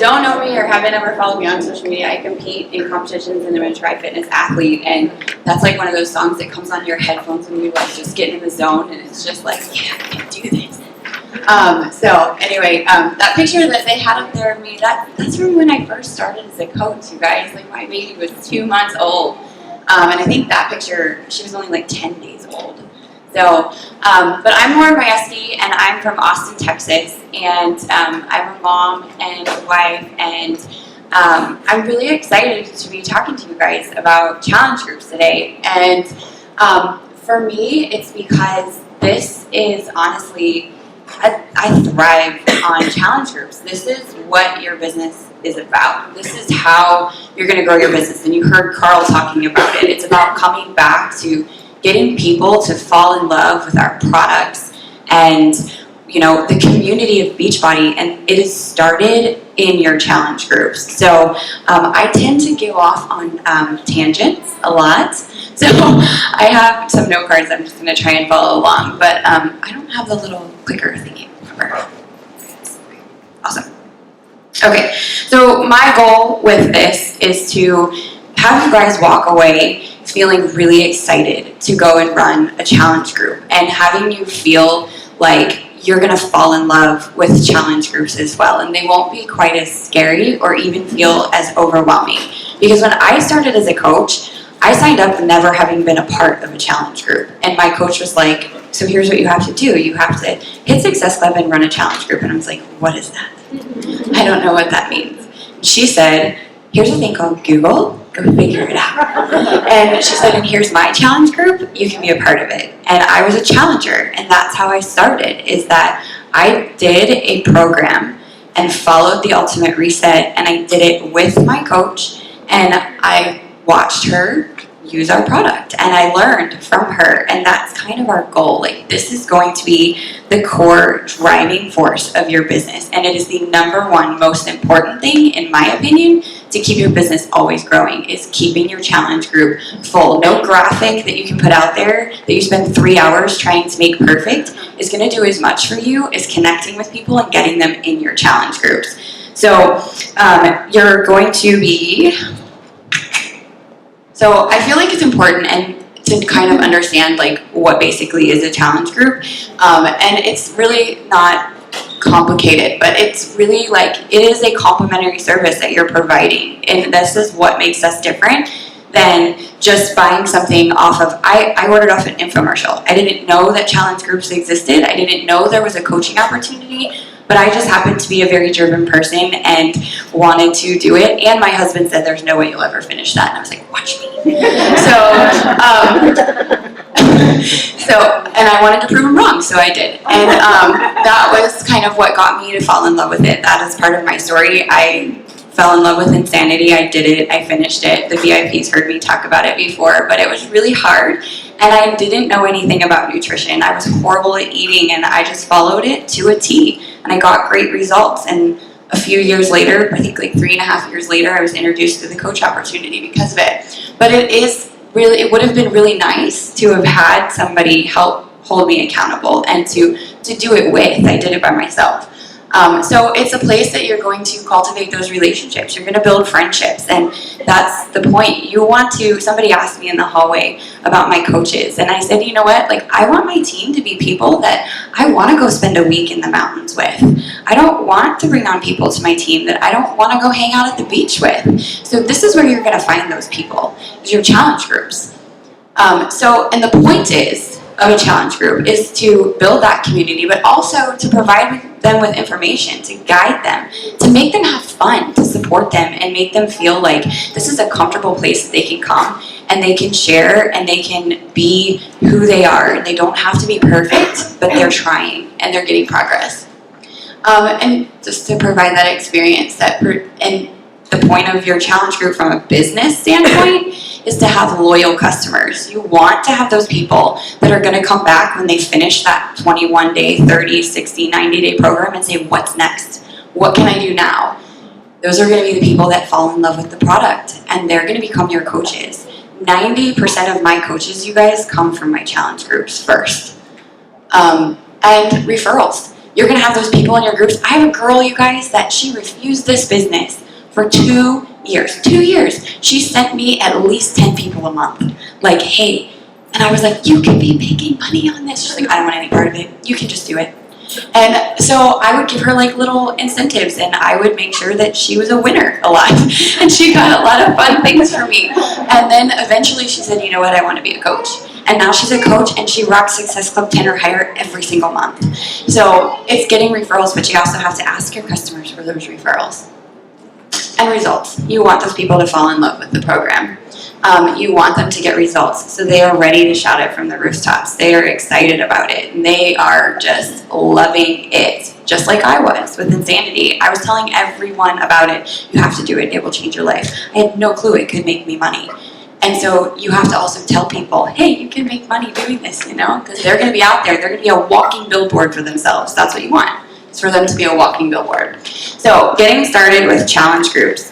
don't know me or haven't ever followed me on social media, I compete in competitions and I'm a tri-fitness athlete, and that's like one of those songs that comes on your headphones when you like just get in the zone, and it's just like, yeah, I can do this. So anyway, that picture that they had up there of me, that's from when I first started as a coach, you guys. Like my baby was 2 months old, and I think that picture, she was only like 10 days old. So, but I'm Lauren Majewski, and I'm from Austin, Texas, and I'm a mom and a wife, and I'm really excited to be talking to you guys about challenge groups today. And for me, it's because this is honestly, I thrive on challenge groups. This is what your business is about. This is how you're going to grow your business. And you heard Carl talking about it. It's about coming back to getting people to fall in love with our products and, you know, the community of Beachbody. And it is started in your challenge groups. So I tend to go off on tangents a lot. So I have some note cards I'm just going to try and follow along, but I don't have the little clicker thingy. Awesome. Okay, so my goal with this is to have you guys walk away feeling really excited to go and run a challenge group, and having you feel like you're going to fall in love with challenge groups as well, and they won't be quite as scary or even feel as overwhelming. Because when I started as a coach, I signed up never having been a part of a challenge group, and my coach was like, so here's what you have to do. You have to hit Success Club and run a challenge group. And I was like, what is that? I don't know what that means. She said, here's a thing called Google. Go figure it out. And she said, and here's my challenge group. You can be a part of it. And I was a challenger. And that's how I started, is that I did a program and followed the Ultimate Reset. And I did it with my coach. And I watched her use our product, and I learned from her, and that's kind of our goal. Like, this is going to be the core driving force of your business, and it is the #1 most important thing, in my opinion, to keep your business always growing, is keeping your challenge group full. No graphic that you can put out there that you spend 3 hours trying to make perfect is going to do as much for you as connecting with people and getting them in your challenge groups. So you're going to be... So I feel like it's important and to kind of understand like what basically is a challenge group, and it's really not complicated, but it's really like, it is a complimentary service that you're providing, and this is what makes us different than just buying something off of, I ordered off an infomercial. I didn't know that challenge groups existed. I didn't know there was a coaching opportunity. But I just happened to be a very driven person and wanted to do it. And my husband said, there's no way you'll ever finish that. And I was like, watch me. And I wanted to prove him wrong, so I did. And that was kind of what got me to fall in love with it. That is part of my story. I fell in love with Insanity. I did it. I finished it. The VIPs heard me talk about it before, but it was really hard. And I didn't know anything about nutrition. I was horrible at eating, and I just followed it to a T. And I got great results. And a few years later, I think like 3.5 years later, I was introduced to the coach opportunity because of it. But it would have been really nice to have had somebody help hold me accountable and to do it with. I did it by myself. So it's a place that you're going to cultivate those relationships. You're going to build friendships, and that's the point. Somebody asked me in the hallway about my coaches, and I said, you know what, like, I want my team to be people that I want to go spend a week in the mountains with. I don't want to bring on people to my team that I don't want to go hang out at the beach with. So this is where you're going to find those people, is your challenge groups. And the point of a challenge group is to build that community, but also to provide them with information, to guide them, to make them have fun, to support them, and make them feel like this is a comfortable place that they can come and they can share and they can be who they are. They don't have to be perfect, but they're trying and they're getting progress. And just to provide that experience, and the point of your challenge group from a business standpoint is to have loyal customers. You want to have those people that are going to come back when they finish that 21-day, 30, 60, 90-day program and say, what's next? What can I do now? Those are going to be the people that fall in love with the product, and they're going to become your coaches. 90% of my coaches, you guys, come from my challenge groups first. And referrals. You're going to have those people in your groups. I have a girl, you guys, that she refused this business for 2 years. 2 years. She sent me at least 10 people a month. Like, hey. And I was like, you can be making money on this. She's like, I don't want any part of it. You can just do it. And so I would give her like little incentives, and I would make sure that she was a winner a lot. And she got a lot of fun things from me. And then eventually she said, you know what, I want to be a coach. And now she's a coach, and she rocks Success Club 10 or higher every single month. So it's getting referrals, but you also have to ask your customers for those referrals. And results. You want those people to fall in love with the program. You want them to get results, so they are ready to shout it from the rooftops. They are excited about it, and they are just loving it, just like I was with Insanity. I was telling everyone about it. You have to do it. It will change your life. I had no clue it could make me money. And so you have to also tell people, hey, you can make money doing this, because they're going to be out there. They're going to be a walking billboard for themselves. That's what you want. It's for them to be a walking billboard. So getting started with challenge groups.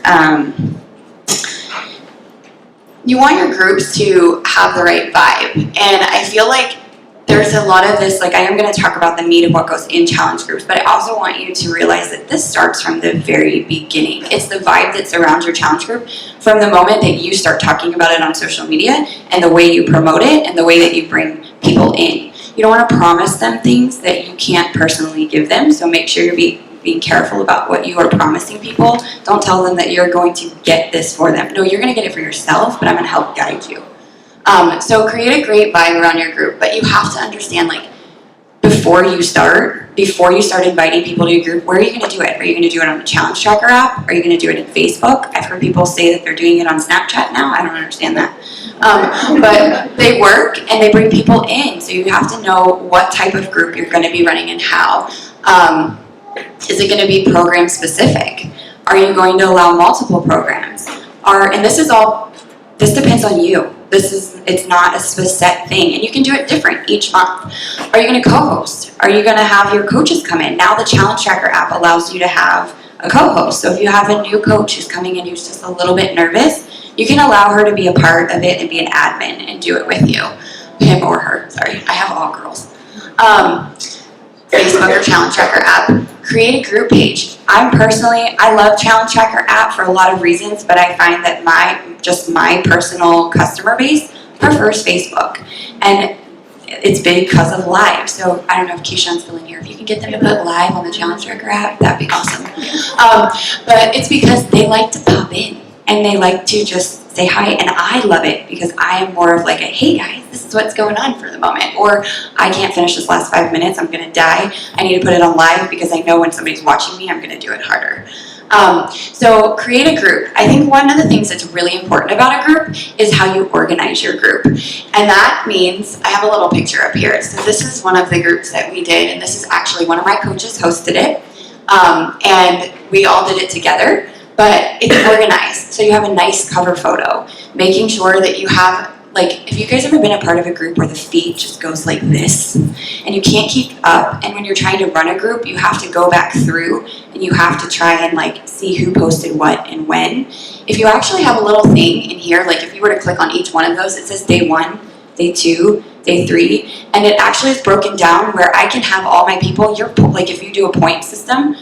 You want your groups to have the right vibe. And I feel like there's a lot of this, like I am going to talk about the meat of what goes in challenge groups, but I also want you to realize that this starts from the very beginning. It's the vibe that surrounds your challenge group from the moment that you start talking about it on social media, and the way you promote it, and the way that you bring people in. You don't want to promise them things that you can't personally give them, so make sure you're being careful about what you are promising people. Don't tell them that you're going to get this for them. No, you're going to get it for yourself, but I'm going to help guide you. So create a great vibe around your group, but you have to understand, like, before you start inviting people to your group, where are you going to do it? Are you going to do it on the Challenge Tracker app? Are you going to do it in Facebook? I've heard people say that they're doing it on Snapchat now. I don't understand that. But they work and they bring people in, so you have to know what type of group you're going to be running and how. Is it going to be program specific? Are you going to allow multiple programs? And this depends on you. It's not a set thing, and you can do it different each month. Are you going to co-host? Are you going to have your coaches come in? Now the Challenge Tracker app allows you to have a co-host. So if you have a new coach who's coming in who's just a little bit nervous, you can allow her to be a part of it and be an admin and do it with you. Him or her, sorry. I have all girls. Facebook or Challenge Tracker app. Create a group page. I love Challenge Tracker app for a lot of reasons, but I find that my personal customer base prefers Facebook. And it's big because of live. So I don't know if Keisha's still in here. If you can get them to put live on the Challenge Tracker app, that'd be awesome. But it's because they like to pop in and they like to just say hi. And I love it because I am more of like a, hey guys, this is what's going on for the moment. Or I can't finish this last 5 minutes, I'm going to die. I need to put it on live because I know when somebody's watching me, I'm going to do it harder. So create a group. I think one of the things that's really important about a group is how you organize your group. And that means, I have a little picture up here. So this is one of the groups that we did, and this is actually one of my coaches hosted it. And we all did it together, but it's organized. So you have a nice cover photo, making sure that you have, like, if you guys ever been a part of a group where the feed just goes like this and you can't keep up, and when you're trying to run a group you have to go back through and you have to try and like see who posted what and when. If you actually have a little thing in here, like if you were to click on each one of those, it says day 1, day 2, day 3, and it actually is broken down where I can have all my people, like if you do a point system,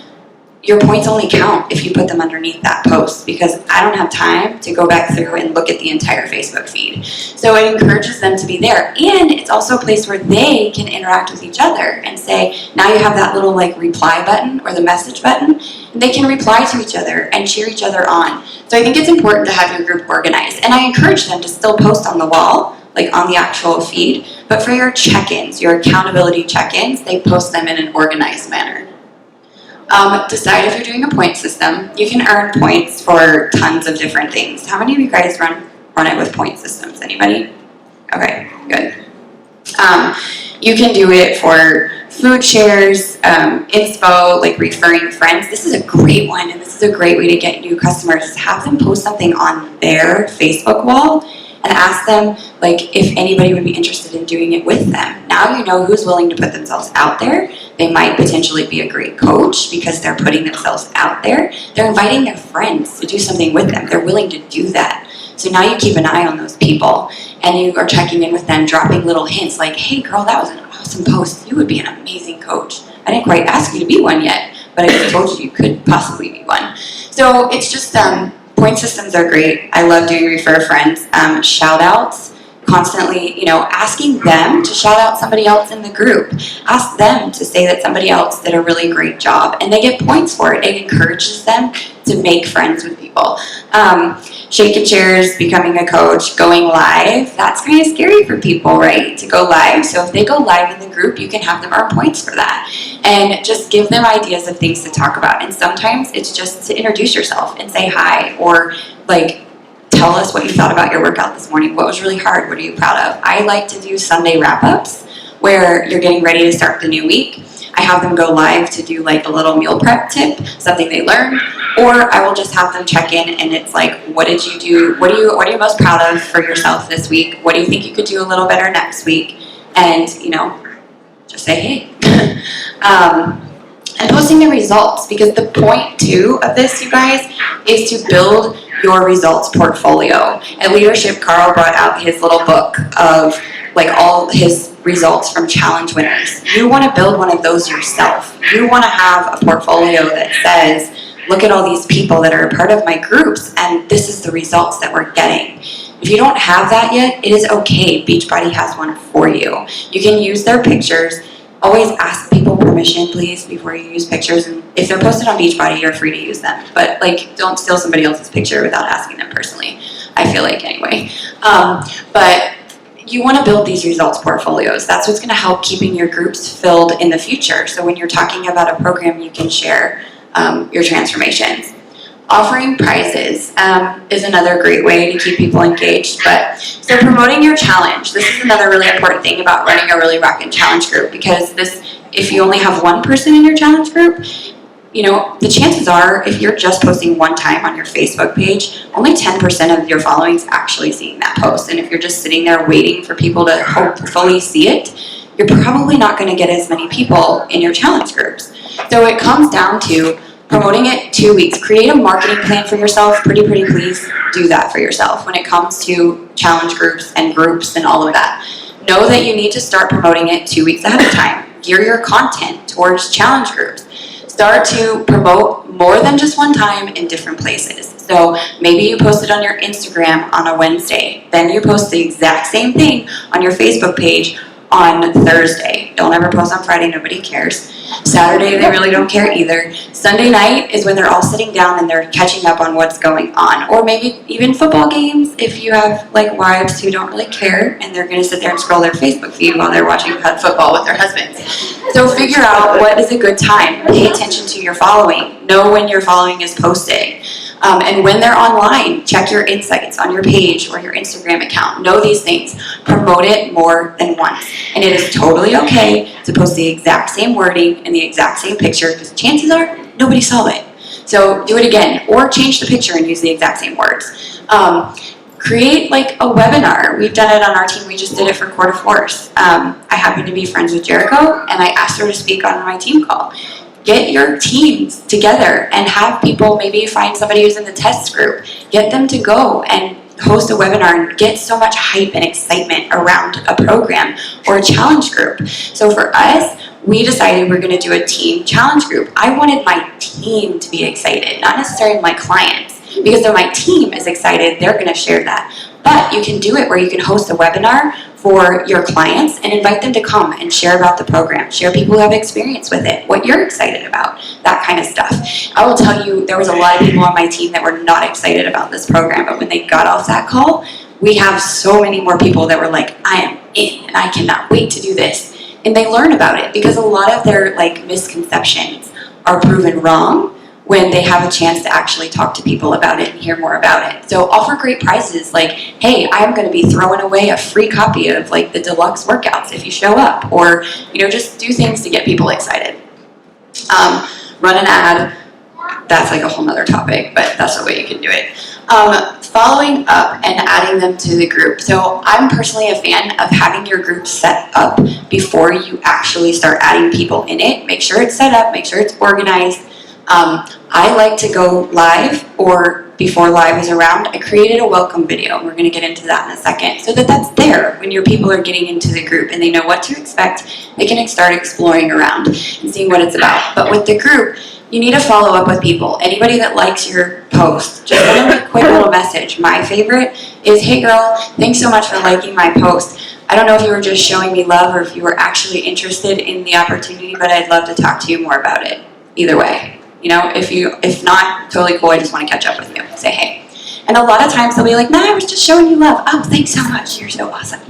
your points only count if you put them underneath that post, because I don't have time to go back through and look at the entire Facebook feed. So it encourages them to be there. And it's also a place where they can interact with each other and say, now you have that little like reply button or the message button, and they can reply to each other and cheer each other on. So I think it's important to have your group organized. And I encourage them to still post on the wall, like on the actual feed, but for your check-ins, your accountability check-ins, they post them in an organized manner. Decide if you're doing a point system. You can earn points for tons of different things. How many of you guys run it with point systems? Anybody? Okay, good. You can do it for food shares, inspo, like referring friends. This is a great one, and this is a great way to get new customers. Have them post something on their Facebook wall and ask them like if anybody would be interested in doing it with them. Now you know who's willing to put themselves out there. They might potentially be a great coach because they're putting themselves out there. They're inviting their friends to do something with them. They're willing to do that. So now you keep an eye on those people and you are checking in with them, dropping little hints like, hey girl, that was an awesome post. You would be an amazing coach. I didn't quite ask you to be one yet, but I just told you could possibly be one. So it's just, point systems are great. I love doing refer friends. Shout outs, constantly, asking them to shout out somebody else in the group. Ask them to say that somebody else did a really great job, and they get points for it. It encourages them to make friends with people. Shaking chairs, becoming a coach, going live, that's kind of scary for people, right? To go live. So if they go live in the group, you can have them earn points for that. And just give them ideas of things to talk about. And sometimes it's just to introduce yourself and say hi, or tell us what you thought about your workout this morning. What was really hard? What are you proud of? I like to do Sunday wrap-ups where you're getting ready to start the new week. I have them go live to do a little meal prep tip, something they learned, or I will just have them check in, and it's what did you do? What are you most proud of for yourself this week? What do you think you could do a little better next week? And just say hey. And posting the results, because the point too of this, you guys, is to build your results portfolio. At Leadership, Carl brought out his little book of all his results from challenge winners. You want to build one of those yourself. You want to have a portfolio that says, look at all these people that are a part of my groups, and this is the results that we're getting. If you don't have that yet, it is okay. Beachbody has one for you. You can use their pictures. Always ask people permission, please, before you use pictures. And if they're posted on Beachbody, you're free to use them. But don't steal somebody else's picture without asking them personally. I feel anyway. But you want to build these results portfolios. That's what's going to help keeping your groups filled in the future. So when you're talking about a program, you can share your transformations. Offering prizes is another great way to keep people engaged. So promoting your challenge. This is another really important thing about running a really rockin' challenge group, because if you only have one person in your challenge group, the chances are, if you're just posting one time on your Facebook page, only 10% of your following is actually seeing that post. And if you're just sitting there waiting for people to hopefully see it, you're probably not going to get as many people in your challenge groups. So it comes down to promoting it 2 weeks. Create a marketing plan for yourself. Pretty please do that for yourself when it comes to challenge groups and all of that. Know that you need to start promoting it 2 weeks ahead of time. Gear your content towards challenge groups. Start to promote more than just one time in different places. So maybe you post it on your Instagram on a Wednesday. Then you post the exact same thing on your Facebook page on Thursday. Don't ever post on Friday, nobody cares. Saturday, they really don't care either. Sunday night is when they're all sitting down and they're catching up on what's going on. Or maybe even football games, if you have wives who don't really care and they're going to sit there and scroll their Facebook feed while they're watching football with their husbands. So figure out what is a good time. Pay attention to your following. Know when your following is posting. And when they're online, check your insights on your page or your Instagram account. Know these things. Promote it more than once. And it is totally okay to post the exact same wording and the exact same picture, because chances are nobody saw it. So do it again, or change the picture and use the exact same words. Create a webinar. We've done it on our team. We just did it for Quarter Force. I happen to be friends with Jericho, and I asked her to speak on my team call. Get your teams together and have people, maybe find somebody who's in the test group, get them to go and host a webinar and get so much hype and excitement around a program or a challenge group. So for us, we decided we're going to do a team challenge group. I wanted my team to be excited, not necessarily my clients, because if my team is excited, they're going to share that. But you can do it where you can host a webinar for your clients and invite them to come and share about the program, share people who have experience with it, what you're excited about, that kind of stuff. I will tell you, there was a lot of people on my team that were not excited about this program, but when they got off that call, we have so many more people that were like, I am in and I cannot wait to do this. And they learn about it, because a lot of their misconceptions are proven wrong when they have a chance to actually talk to people about it and hear more about it. So offer great prizes hey, I'm going to be throwing away a free copy of the deluxe workouts if you show up, or just do things to get people excited. Run an ad. That's a whole nother topic, but that's the way you can do it. Following up and adding them to the group. So I'm personally a fan of having your group set up before you actually start adding people in it. Make sure it's set up, make sure it's organized. I like to go live or before live is around, I created a welcome video. We're going to get into that in a second, so that that's there when your people are getting into the group and they know what to expect. They can start exploring around and seeing what it's about. But with the group, you need to follow up with people. Anybody that likes your post, just send them a quick little message. My favorite is, hey girl, thanks so much for liking my post. I don't know if you were just showing me love or if you were actually interested in the opportunity, but I'd love to talk to you more about it. Either way, you know, if not, totally cool, I just want to catch up with you. Say hey. And a lot of times they'll be like, nah, I was just showing you love. Oh, thanks so much, you're so awesome.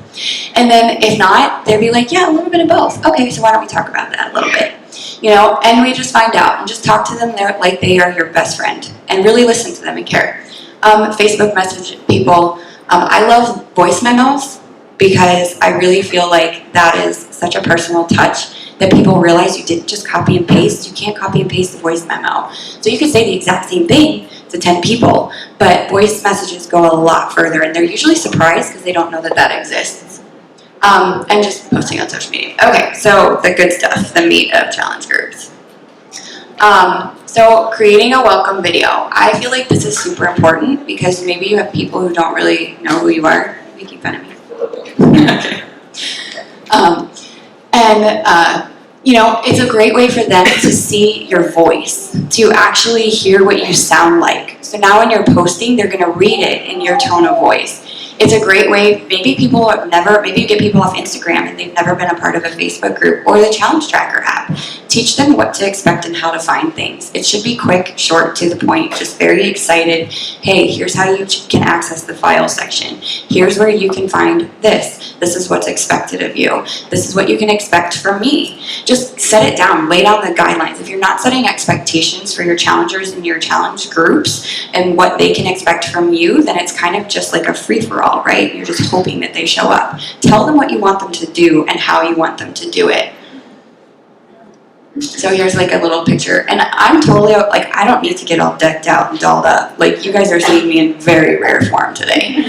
And then if not, they'll be like, yeah, a little bit of both. Okay, so why don't we talk about that a little bit? You know, and we just find out and just talk to them like they are your best friend and really listen to them and care. Facebook message people. I love voice memos because I really feel like that is such a personal touch that people realize you didn't just copy and paste. You can't copy and paste the voice memo. So you could say the exact same thing to 10 people, but voice messages go a lot further and they're usually surprised because they don't know that that exists. And just posting on social media. Okay, so the good stuff, the meat of challenge groups. So creating a welcome video. I feel like this is super important because maybe you have people who don't really know who you are. Making fun of me. Okay. You know, it's a great way for them to see your voice, to actually hear what you sound like. So now when you're posting, they're going to read it in your tone of voice. It's a great way, maybe you get people off Instagram and they've never been a part of a Facebook group or the Challenge Tracker app. Teach them what to expect and how to find things. It should be quick, short, to the point, just very excited. Hey, here's how you can access the file section. Here's where you can find this. This is what's expected of you. This is what you can expect from me. Just set it down, lay down the guidelines. If you're not setting expectations for your challengers in your challenge groups and what they can expect from you, then it's kind of just like a free-for-all, right? You're just hoping that they show up. Tell them what you want them to do and how you want them to do it. So here's like a little picture, and I'm totally, like, I don't need to get all decked out and dolled up. Like, you guys are seeing me in very rare form today.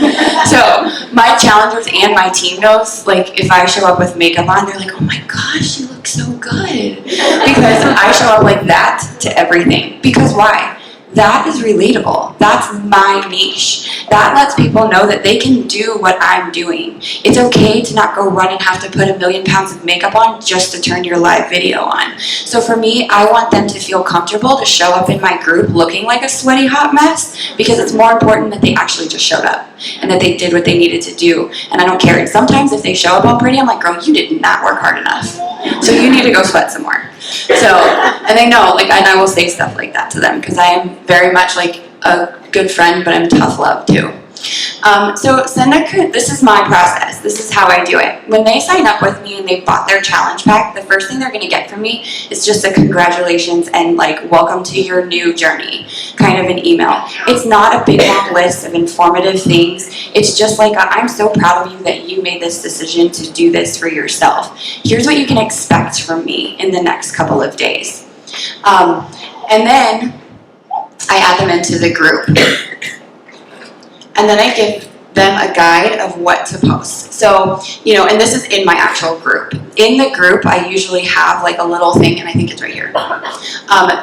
So my challengers and my team knows, like, if I show up with makeup on, they're like, oh my gosh, you look so good. Because I show up like that to everything. Because why? That is relatable. That's my niche. That lets people know that they can do what I'm doing. It's okay to not go run and have to put 1,000,000 pounds of makeup on just to turn your live video on. So for me, I want them to feel comfortable to show up in my group looking like a sweaty hot mess, because it's more important that they actually just showed up and that they did what they needed to do. And I don't care. And sometimes if they show up all pretty, I'm like, girl, you did not work hard enough. So you need to go sweat some more. So, and they know, like, and I will say stuff like that to them because I am very much like a good friend, but I'm tough love too. So this is my process. This is how I do it. When they sign up with me and they bought their challenge pack, the first thing they're going to get from me is just a congratulations and like welcome to your new journey kind of an email. It's not a big long list of informative things. It's just like I'm so proud of you that you made this decision to do this for yourself. Here's what you can expect from me in the next couple of days. And then I add them into the group. And then I give them a guide of what to post. So, you know, and this is in my actual group. In the group, I usually have like a little thing, and I think it's right here.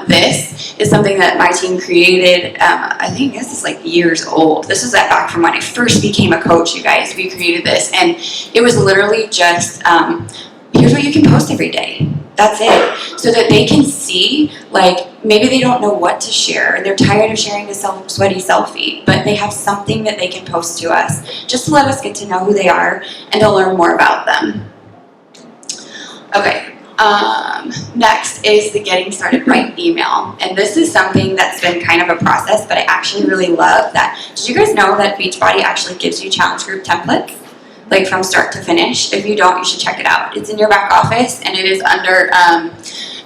This is something that my team created. I think this is like years old. This was back from when I first became a coach, you guys. We created this, and it was literally just, here's what you can post every day. That's it. So that they can see, like, maybe they don't know what to share. They're tired of sharing the sweaty selfie, but they have something that they can post to us just to let us get to know who they are and to learn more about them. Okay. Next is the Getting Started Right email. And this is something that's been kind of a process, but I actually really love that. Did you guys know that Beachbody actually gives you challenge group templates? Like from start to finish. If you don't, you should check it out. It's in your back office and it is under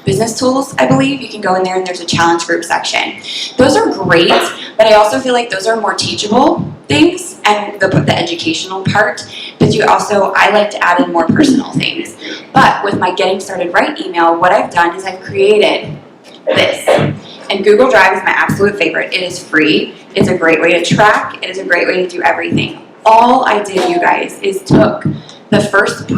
business tools, I believe. You can go in there and there's a challenge group section. Those are great, but I also feel like those are more teachable things and the educational part. But I like to add in more personal things. But with my Getting Started Right email, what I've done is I've created this. And Google Drive is my absolute favorite. It is free. It's a great way to track. It is a great way to do everything. All I did, you guys, is took the first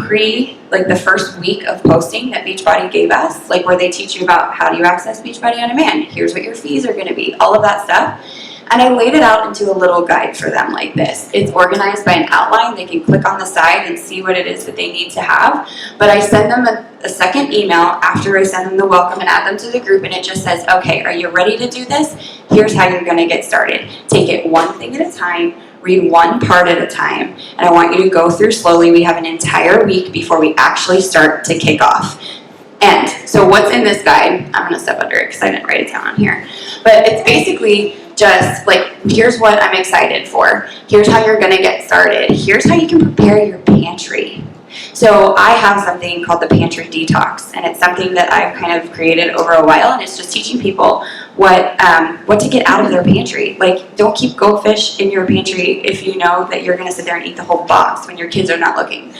week of posting that Beachbody gave us, like where they teach you about how do you access Beachbody on demand, here's what your fees are going to be, all of that stuff. And I laid it out into a little guide for them like this. It's organized by an outline. They can click on the side and see what it is that they need to have. But I send them a second email after I send them the welcome and add them to the group, and it just says, okay, are you ready to do this? Here's how you're gonna get started. Take it one thing at a time, read one part at a time, and I want you to go through slowly. We have an entire week before we actually start to kick off. And so what's in this guide, I'm gonna step under it because I didn't write it down on here, but it's basically just like, here's what I'm excited for. Here's how you're gonna get started. Here's how you can prepare your pantry. So I have something called the Pantry Detox, and it's something that I've kind of created over a while, and it's just teaching people what to get out of their pantry. Like, don't keep goldfish in your pantry if you know that you're gonna sit there and eat the whole box when your kids are not looking.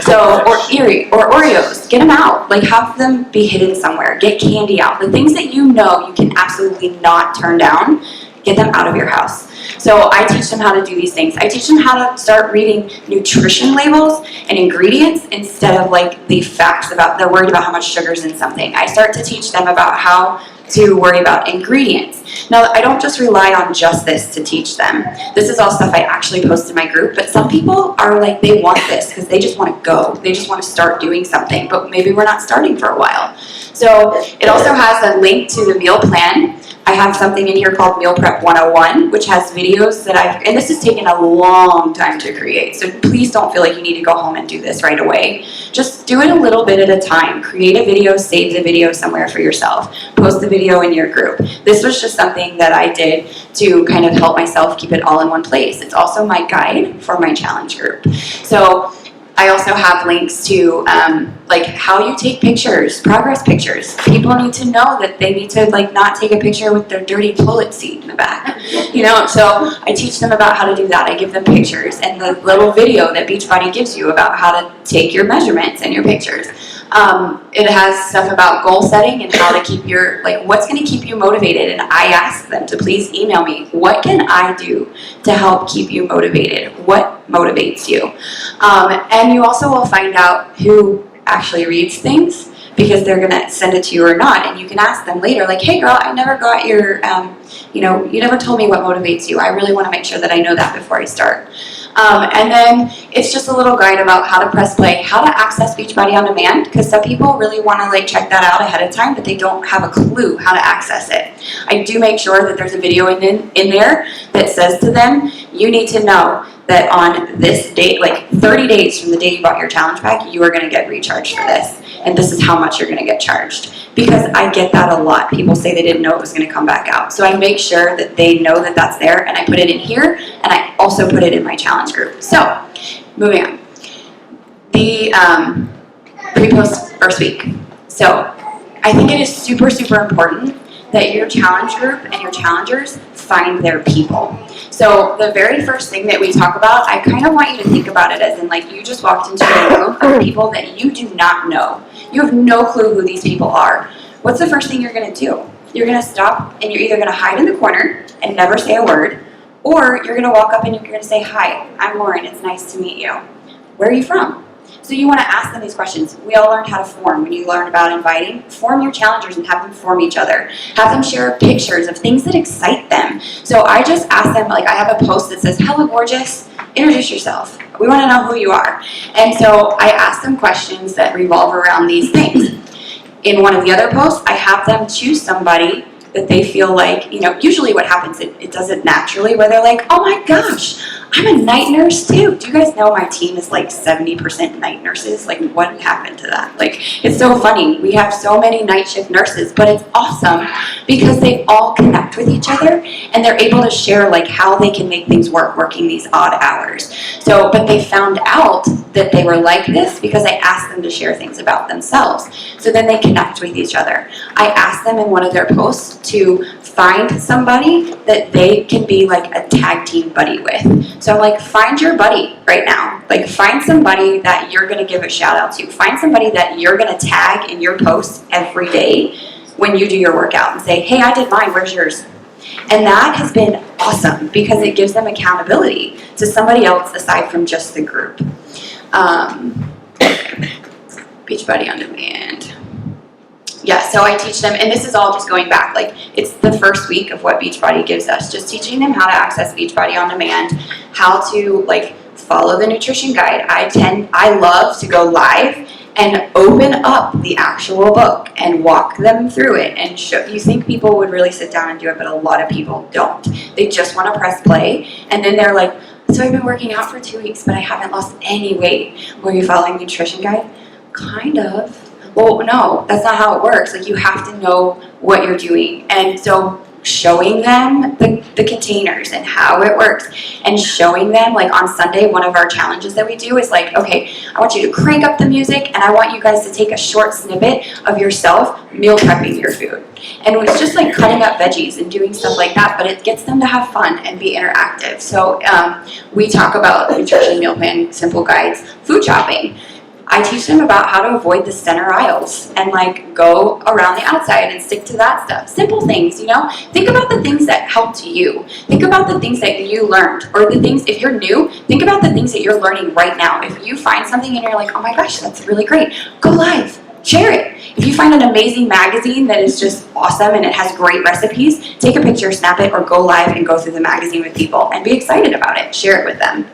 So, or Oreos, get them out. Like, have them be hidden somewhere. Get candy out. The things that you know you can absolutely not turn down, get them out of your house. So I teach them how to do these things. I teach them how to start reading nutrition labels and ingredients instead of like the facts about, they're worried about how much sugar's in something. I start to teach them about how to worry about ingredients. Now, I don't just rely on just this to teach them. This is all stuff I actually post in my group, but some people are like, they want this because they just want to go. They just want to start doing something, but maybe we're not starting for a while. So it also has a link to the meal plan. I have something in here called Meal Prep 101, which has videos that and this has taken a long time to create, so please don't feel like you need to go home and do this right away. Just do it a little bit at a time. Create a video, save the video somewhere for yourself, post the video in your group. This was just something that I did to kind of help myself keep it all in one place. It's also my guide for my challenge group. So I also have links to like how you take pictures, progress pictures. People need to know that they need to like not take a picture with their dirty toilet seat in the back, you know. So I teach them about how to do that. I give them pictures and the little video that Beachbody gives you about how to take your measurements and your pictures. It has stuff about goal setting and how to keep your, like, what's going to keep you motivated. And I ask them to please email me, what can I do to help keep you motivated? What motivates you? And you also will find out who actually reads things, because they're going to send it to you or not. And you can ask them later, like, hey girl, I never got your, you know, you never told me what motivates you. I really want to make sure that I know that before I start. And then it's just a little guide about how to press play, how to access Beachbody on demand, because some people really want to like check that out ahead of time, but they don't have a clue how to access it. I do make sure that there's a video in there that says to them, you need to know that on this date, like 30 days from the day you bought your challenge pack, you are going to get recharged for this. And this is how much you're going to get charged. Because I get that a lot. People say they didn't know it was going to come back out. So I make sure that they know that that's there, and I put it in here, and I also put it in my challenge group. So, moving on. The pre-post first week. So, I think it is super, super important that your challenge group and your challengers find their people. So the very first thing that we talk about, I kind of want you to think about it as in like you just walked into a room of people that you do not know. You have no clue who these people are. What's the first thing you're going to do? You're going to stop and you're either going to hide in the corner and never say a word, or you're going to walk up and you're going to say, hi, I'm Lauren, it's nice to meet you. Where are you from? So you want to ask them these questions. We all learned how to form when you learn about inviting. Form your challengers and have them form each other. Have them share pictures of things that excite them. So I just ask them, like I have a post that says, hello gorgeous, introduce yourself. We want to know who you are. And so I ask them questions that revolve around these things. In one of the other posts, I have them choose somebody that they feel like, you know, usually what happens, it does it naturally where they're like, oh my gosh, I'm a night nurse too. Do you guys know my team is like 70% night nurses? Like, what happened to that? Like, it's so funny. We have so many night shift nurses, but it's awesome because they all connect with each other and they're able to share like how they can make things work working these odd hours. So, but they found out that they were like this because I asked them to share things about themselves. So then they connect with each other. I asked them in one of their posts to find somebody that they can be like a tag team buddy with. So I'm like, find your buddy right now. Like, find somebody that you're going to give a shout out to. Find somebody that you're going to tag in your posts every day when you do your workout and say, hey, I did mine, where's yours? And that has been awesome because it gives them accountability to somebody else aside from just the group. Beachbody on demand. Yeah, so I teach them, and this is all just going back, like, it's the first week of what Beachbody gives us, just teaching them how to access Beachbody on demand, how to, like, follow the nutrition guide. I love to go live and open up the actual book and walk them through it and show. You think people would really sit down and do it, but a lot of people don't. They just want to press play, and then they're like, so I've been working out for 2 weeks, but I haven't lost any weight. Were you following the nutrition guide? Kind of. Well, no, that's not how it works. Like, you have to know what you're doing. And so showing them the containers and how it works, and showing them, like, on Sunday, one of our challenges that we do is like, okay, I want you to crank up the music, and I want you guys to take a short snippet of yourself meal prepping your food. And it's just like cutting up veggies and doing stuff like that, but it gets them to have fun and be interactive. So we talk about nutrition, meal plan, simple guides, food shopping. I teach them about how to avoid the center aisles and, like, go around the outside and stick to that stuff. Simple things, you know? Think about the things that helped you. Think about the things that you learned, or the things, if you're new, think about the things that you're learning right now. If you find something and you're like, oh my gosh, that's really great, go live, share it. If you find an amazing magazine that is just awesome and it has great recipes, take a picture, snap it, or go live and go through the magazine with people and be excited about it. Share it with them.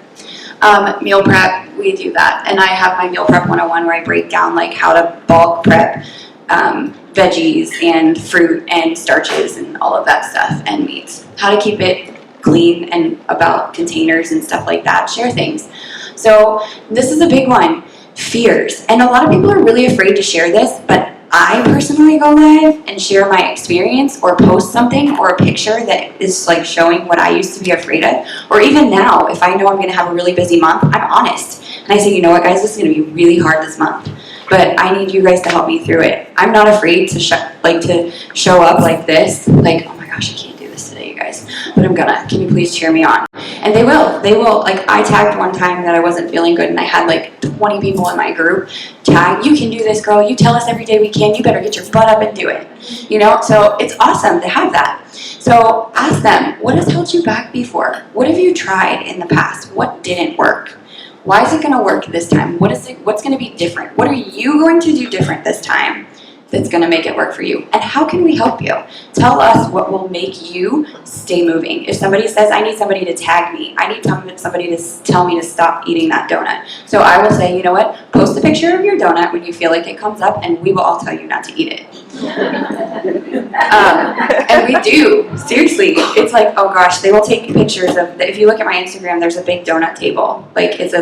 Meal prep, we do that. And I have my Meal Prep 101 where I break down, like, how to bulk prep veggies and fruit and starches and all of that stuff, and meats. How to keep it clean, and about containers and stuff like that. Share things. So this is a big one. Fears. And a lot of people are really afraid to share this, but I personally go live and share my experience, or post something or a picture that is, like, showing what I used to be afraid of. Or even now, if I know I'm going to have a really busy month, I'm honest. And I say, you know what, guys, this is going to be really hard this month, but I need you guys to help me through it. I'm not afraid to show up like this, like, oh my gosh, I can't do this today, you guys, but I'm gonna. Can you please cheer me on? And they will. Like, I tagged one time that I wasn't feeling good, and I had like 20 people in my group tag, you can do this, girl, you tell us every day we can, you better get your butt up and do it. You know, so it's awesome to have that. So ask them, what has held you back before? What have you tried in the past? What didn't work? Why is it going to work this time? What's going to be different? What are you going to do different this time that's going to make it work for you? And how can we help you? Tell us what will make you stay moving. If somebody says, I need somebody to tag me, I need somebody to tell me to stop eating that donut. So I will say, you know what? Post a picture of your donut when you feel like it comes up, and we will all tell you not to eat it. And we do. Seriously. It's like, oh gosh, they will take pictures of, if you look at my Instagram, there's a big donut table. Like, it's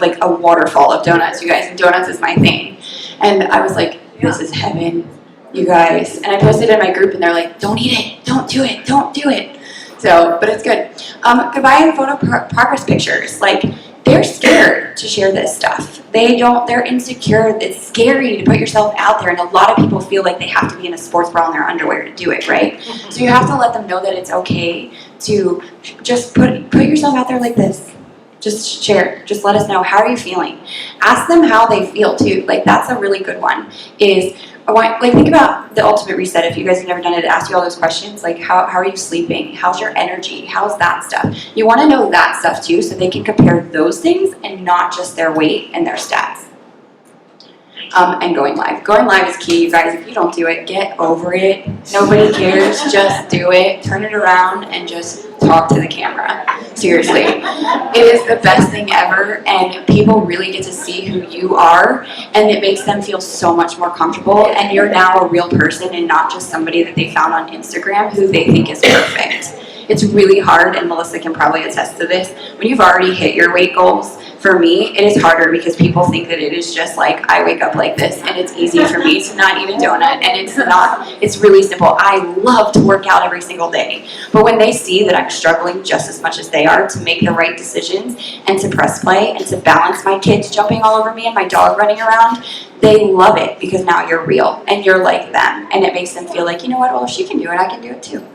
like a waterfall of donuts, you guys. And donuts is my thing. And I was like, this is heaven, you guys. And I posted in my group, and they're like, don't eat it, don't do it, don't do it. So, but it's good. Goodbye and photo progress pictures. Like, they're scared to share this stuff. They're insecure. It's scary to put yourself out there, and a lot of people feel like they have to be in a sports bra in their underwear to do it, right? So you have to let them know that it's okay to just put yourself out there like this. Just share. Just let us know, how are you feeling? Ask them how they feel too. Like, that's a really good one. Think about the ultimate reset. If you guys have never done it, ask you all those questions. Like, how are you sleeping? How's your energy? How's that stuff? You want to know that stuff too, so they can compare those things and not just their weight and their stats. And going live. Going live is key, you guys. If you don't do it, get over it. Nobody cares. Just do it. Turn it around and just talk to the camera. Seriously. It is the best thing ever, and people really get to see who you are, and it makes them feel so much more comfortable, and you're now a real person and not just somebody that they found on Instagram who they think is perfect. It's really hard, and Melissa can probably attest to this. When you've already hit your weight goals, for me, it is harder because people think that it is just like, I wake up like this, and it's easy for me to not eat a donut, and it's not. It's really simple. I love to work out every single day. But when they see that I'm struggling just as much as they are to make the right decisions and to press play and to balance my kids jumping all over me and my dog running around, they love it because now you're real and you're like them. And it makes them feel like, you know what, well, if she can do it, I can do it too.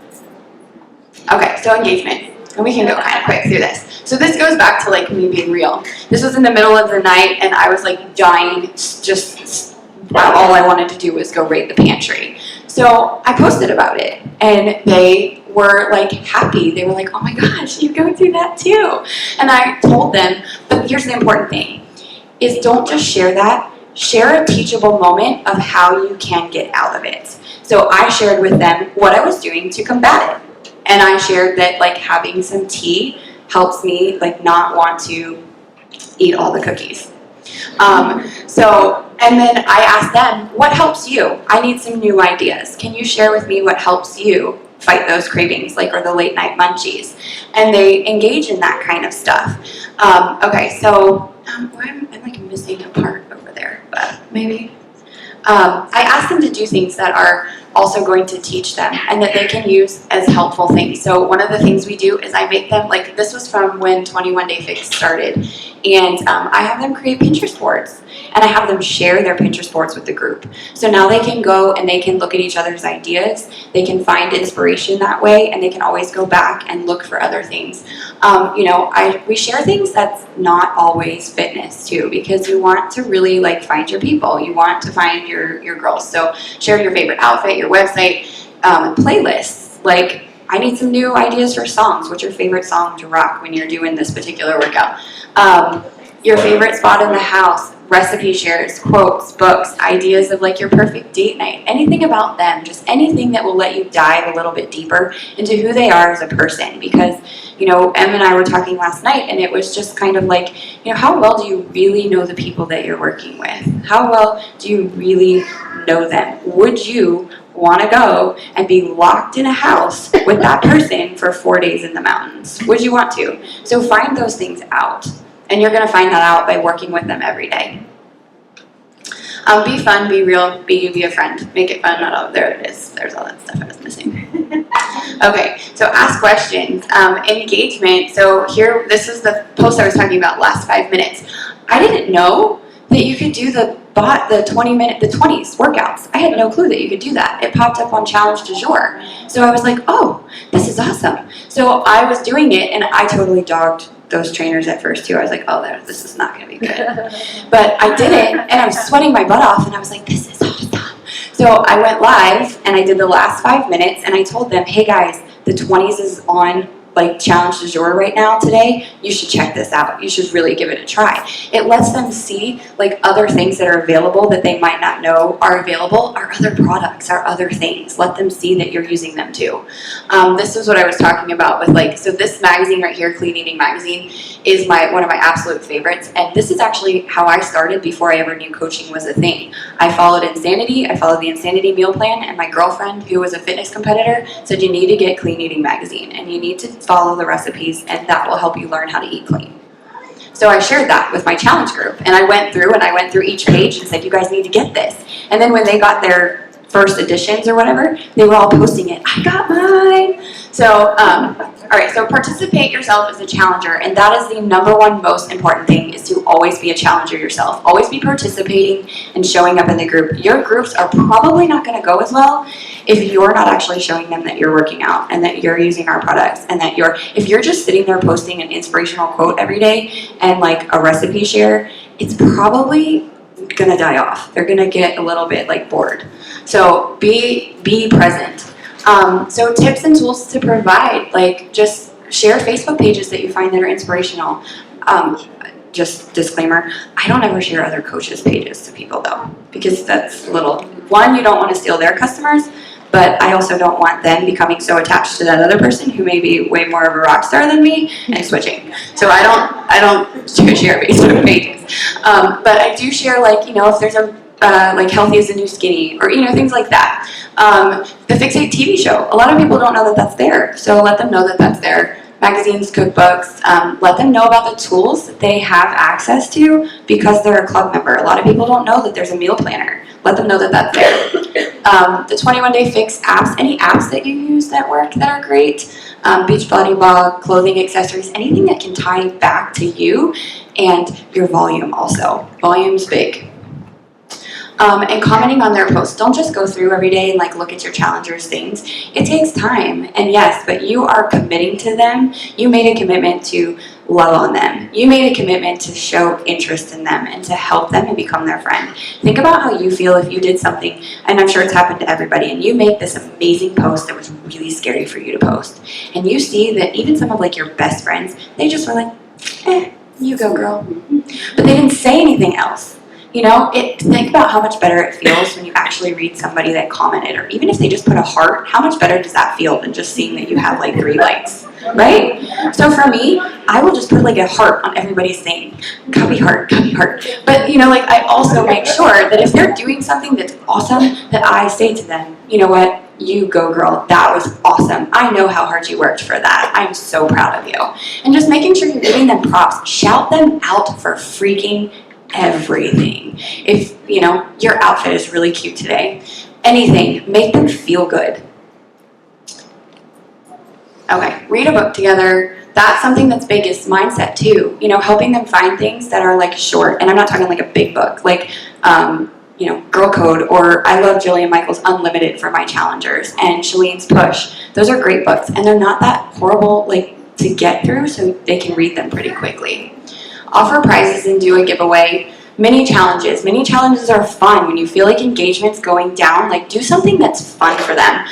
Okay, so engagement. And we can go kind of quick through this. So this goes back to like me being real. This was in the middle of the night, and I was like dying. Just all I wanted to do was go raid the pantry. So I posted about it, and they were like happy. They were like, oh my gosh, you go through that too. And I told them, but here's the important thing, is don't just share that. share a teachable moment of how you can get out of it. So I shared with them what I was doing to combat it. And I shared that like having some tea helps me like not want to eat all the cookies. And then I asked them, what helps you? I need some new ideas. Can you share with me what helps you fight those cravings, like, or the late night munchies? And they engage in that kind of stuff. I'm like missing a part over there, but maybe. I asked them to do things that are also going to teach them and that they can use as helpful things. So one of the things we do is I make them, like this was from when 21 Day Fix started, and I have them create Pinterest boards. And I have them share their Pinterest boards with the group. So now they can go and they can look at each other's ideas, they can find inspiration that way, and they can always go back and look for other things. We share things that's not always fitness too, because you want to really like find your people. You want to find your girls. So share your favorite outfit, your website, playlists. Like, I need some new ideas for songs. What's your favorite song to rock when you're doing this particular workout? Your favorite spot in the house, recipe shares, quotes, books, ideas of like your perfect date night, anything about them, just anything that will let you dive a little bit deeper into who they are as a person. Because, Em and I were talking last night, and it was just kind of like, how well do you really know the people that you're working with? How well do you really know them? Would you want to go and be locked in a house with that person for 4 days in the mountains? Would you want to? So find those things out. And you're going to find that out by working with them every day. Be fun, be real, be a friend. Make it fun. There it is. There's all that stuff I was missing. Okay, so ask questions. Engagement. So here, this is the post I was talking about, last 5 minutes. I didn't know that you could do the 20s workouts. I had no clue that you could do that. It popped up on Challenge du Jour. So I was like, oh, this is awesome. So I was doing it, and I totally dogged those trainers at first too. I was like, oh, this is not going to be good. But I did it, and I was sweating my butt off, and I was like, this is awesome. So I went live, and I did the last 5 minutes, and I told them, hey guys, the 20s is on like Challenge du Jour right now today. You should check this out. You should really give it a try. It lets them see like other things that are available that they might not know are available, are other products, are other things. Let them see that you're using them too. This is what I was talking about with so this magazine right here, Clean Eating Magazine, is one of my absolute favorites. And this is actually how I started before I ever knew coaching was a thing. I followed Insanity. I followed the Insanity meal plan, and my girlfriend, who was a fitness competitor, said you need to get Clean Eating Magazine, and you need to follow the recipes, and that will help you learn how to eat clean. So I shared that with my challenge group, and I went through each page and said, you guys need to get this. And then when they got their first editions or whatever, they were all posting it. I got mine. So, all right, so participate yourself as a challenger, and that is the number one most important thing, is to always be a challenger yourself. Always be participating and showing up in the group. Your groups are probably not going to go as well if you're not actually showing them that you're working out and that you're using our products, and that if you're just sitting there posting an inspirational quote every day and like a recipe share, it's probably gonna die off. They're gonna get a little bit bored. So be present. So tips and tools to provide, just share Facebook pages that you find that are inspirational. Just disclaimer, I don't ever share other coaches' pages to people though, because that's you don't want to steal their customers, but I also don't want them becoming so attached to that other person who may be way more of a rock star than me and switching. So I don't share Facebook pages. But I do share if there's a healthy is the new skinny, or things like that. The Fixate TV show, a lot of people don't know that that's there, so let them know that that's there. Magazines, cookbooks, let them know about the tools that they have access to because they're a club member. A lot of people don't know that there's a meal planner. Let them know that that's there. The 21 Day Fix apps, any apps that you use that work that are great, Beachbody blog, clothing, accessories, anything that can tie back to you and your volume also. Volume's big. And commenting on their posts. Don't just go through every day and look at your challengers' things. It takes time, and yes, but you are committing to them. You made a commitment to love on them. You made a commitment to show interest in them and to help them and become their friend. Think about how you feel if you did something, and I'm sure it's happened to everybody, and you make this amazing post that was really scary for you to post. And you see that even some of your best friends, they just were you go girl. But they didn't say anything else. Think about how much better it feels when you actually read somebody that commented, or even if they just put a heart, how much better does that feel than just seeing that you have like 3 likes, right? So for me, I will just put like a heart on everybody's thing. Copy heart, copy heart. But I also make sure that if they're doing something that's awesome, that I say to them, you know what? You go, girl. That was awesome. I know how hard you worked for that. I'm so proud of you. And just making sure you're giving them props. Shout them out for freaking everything. If, your outfit is really cute today, anything, make them feel good. Okay, read a book together. That's something that's big, is mindset too. Helping them find things that are like short, and I'm not talking like a big book, like, Girl Code, or I love Jillian Michaels' Unlimited for my challengers, and Shalene's Push. Those are great books, and they're not that horrible to get through, so they can read them pretty quickly. Offer prizes and do a giveaway. Mini challenges. Mini challenges are fun. When you feel like engagement's going down, do something that's fun for them.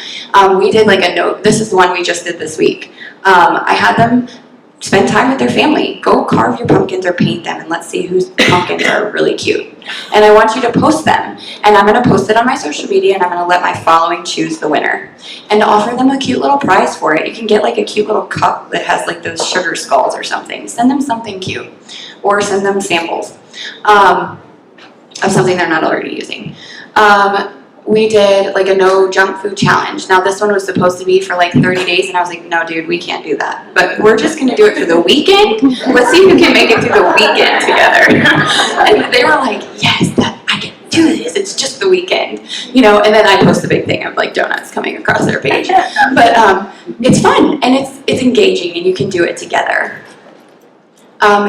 We did a note. This is the one we just did this week. I had them spend time with their family. Go carve your pumpkins or paint them, and let's see whose pumpkins are really cute. And I want you to post them. And I'm going to post it on my social media, and I'm going to let my following choose the winner. And offer them a cute little prize for it. You can get a cute little cup that has those sugar skulls or something. Send them something cute. Or send them samples of something they're not already using. We did a no junk food challenge. Now this one was supposed to be for 30 days, and I was like, no dude, we can't do that. But we're just gonna do it for the weekend. Let's see if we can make it through the weekend together. And they were like, yes, I can do this. It's just the weekend. And then I post a big thing of donuts coming across their page. But it's fun, and it's engaging, and you can do it together.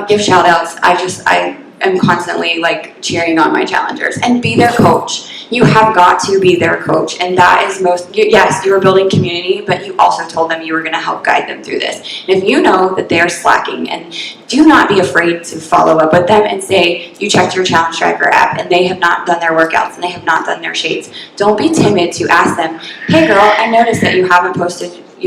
Give shout outs. I am constantly cheering on my challengers, and be their coach. You have got to be their coach, and that is yes, you were building community, but you also told them you were going to help guide them through this. And if you know that they're slacking, and do not be afraid to follow up with them and say, you checked your Challenge Tracker app and they have not done their workouts and they have not done their shades. Don't be timid to ask them, hey girl, I noticed that you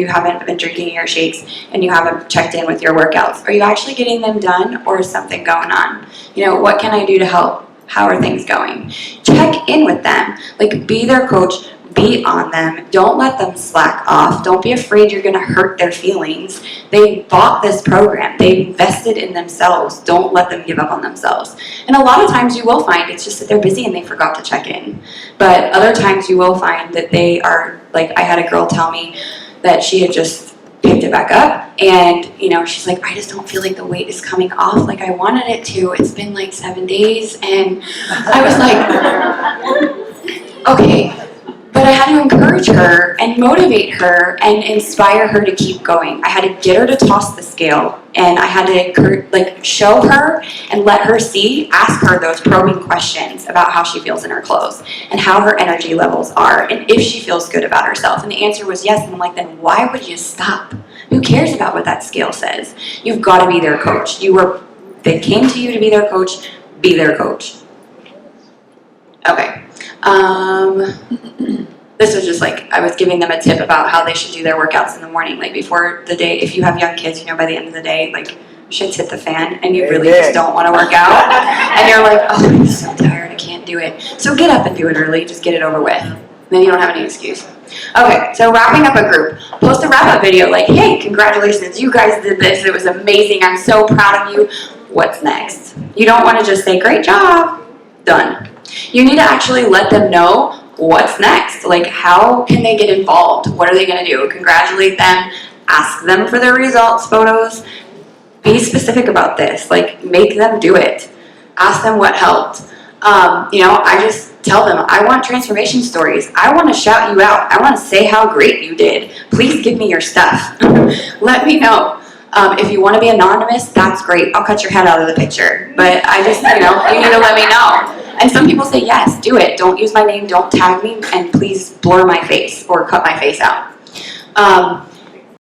haven't been drinking your shakes and you haven't checked in with your workouts. Are you actually getting them done, or is something going on? What can I do to help? How are things going? Check in with them. Be their coach. Be on them. Don't let them slack off. Don't be afraid you're going to hurt their feelings. They bought this program. They invested in themselves. Don't let them give up on themselves. And a lot of times you will find it's just that they're busy and they forgot to check in. But other times you will find that they are, I had a girl tell me that she had just picked it back up, and she's like, I just don't feel like the weight is coming off like I wanted it to. It's been 7 days, and I was like, okay. But I had to encourage her and motivate her and inspire her to keep going. I had to get her to toss the scale, and I had to show her and let her ask her those probing questions about how she feels in her clothes and how her energy levels are and if she feels good about herself. And the answer was yes. And I'm like, then why would you stop? Who cares about what that scale says? You've got to be their coach. They came to you to be their coach. Be their coach. Okay. This was just I was giving them a tip about how they should do their workouts in the morning, before the day. If you have young kids, by the end of the day, shit's hit the fan, and you really just don't want to work out, and you're like, oh, I'm so tired, I can't do it. So get up and do it early, just get it over with. Then you don't have any excuse. Okay, so wrapping up a group. Post a wrap-up video hey, congratulations, you guys did this, it was amazing, I'm so proud of you. What's next? You don't want to just say, great job, done. You need to actually let them know what's next. How can they get involved? What are they going to do? Congratulate them, ask them for their results photos, be specific about this, make them do it. Ask them what helped. I just tell them, I want transformation stories. I want to shout you out. I want to say how great you did. Please give me your stuff. Let me know. If you want to be anonymous, that's great. I'll cut your head out of the picture. But I just, you need to let me know. And some people say, yes, do it. Don't use my name, don't tag me, and please blur my face or cut my face out.